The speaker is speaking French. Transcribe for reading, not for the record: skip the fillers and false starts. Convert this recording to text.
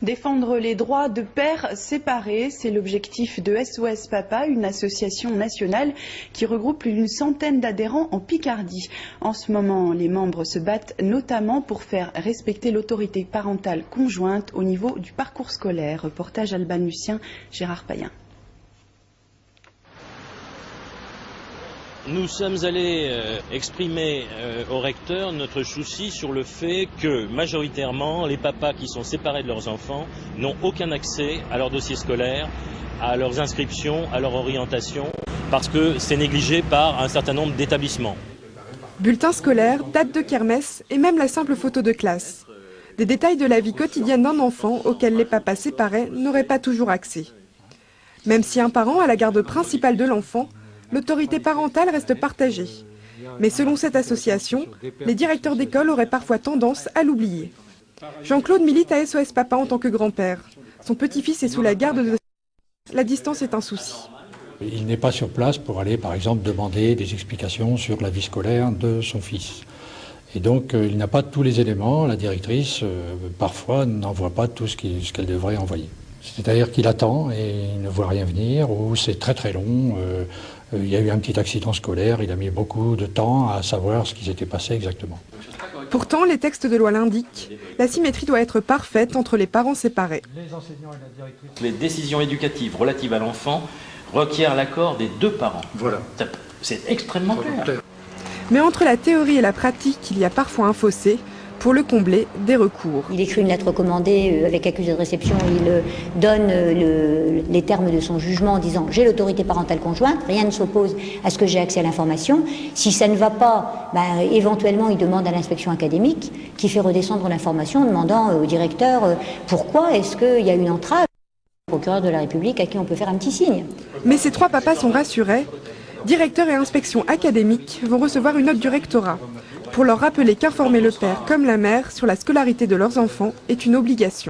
Défendre les droits de pères séparés, c'est l'objectif de SOS Papa, une association nationale qui regroupe plus d'une centaine d'adhérents en Picardie. En ce moment, les membres se battent notamment pour faire respecter l'autorité parentale conjointe au niveau du parcours scolaire. Reportage albanucien, Gérard Payen. Nous sommes allés exprimer au recteur notre souci sur le fait que majoritairement les papas qui sont séparés de leurs enfants n'ont aucun accès à leur dossier scolaire, à leurs inscriptions, à leur orientation, parce que c'est négligé par un certain nombre d'établissements. Bulletin scolaire, date de kermesse et même la simple photo de classe. Des détails de la vie quotidienne d'un enfant auxquels les papas séparés n'auraient pas toujours accès. Même si un parent a la garde principale de l'enfant, l'autorité parentale reste partagée. Mais selon cette association, les directeurs d'école auraient parfois tendance à l'oublier. Jean-Claude milite à SOS Papa en tant que grand-père. Son petit-fils est sous la garde de... La distance est un souci. Il n'est pas sur place pour aller, par exemple, demander des explications sur la vie scolaire de son fils. Et donc, il n'a pas tous les éléments. La directrice, parfois, n'envoie pas tout ce qu'elle devrait envoyer. C'est-à-dire qu'il attend et il ne voit rien venir, ou c'est très très long. Il y a eu un petit accident scolaire, il a mis beaucoup de temps à savoir ce qui s'était passé exactement. Pourtant, les textes de loi l'indiquent, la symétrie doit être parfaite entre les parents séparés. Les décisions éducatives relatives à l'enfant requièrent l'accord des deux parents. Voilà. C'est extrêmement clair. Mais entre la théorie et la pratique, il y a parfois un fossé. Pour le combler, des recours. Il écrit une lettre recommandée avec accusé de réception, il donne les termes de son jugement en disant « j'ai l'autorité parentale conjointe, rien ne s'oppose à ce que j'ai accès à l'information ». Si ça ne va pas, éventuellement il demande à l'inspection académique qui fait redescendre l'information en demandant au directeur pourquoi est-ce qu'il y a une entrave. Le procureur de la République à qui on peut faire un petit signe. Mais ces trois papas sont rassurés. Directeur et inspection académique vont recevoir une note du rectorat pour leur rappeler qu'informer le père comme la mère sur la scolarité de leurs enfants est une obligation.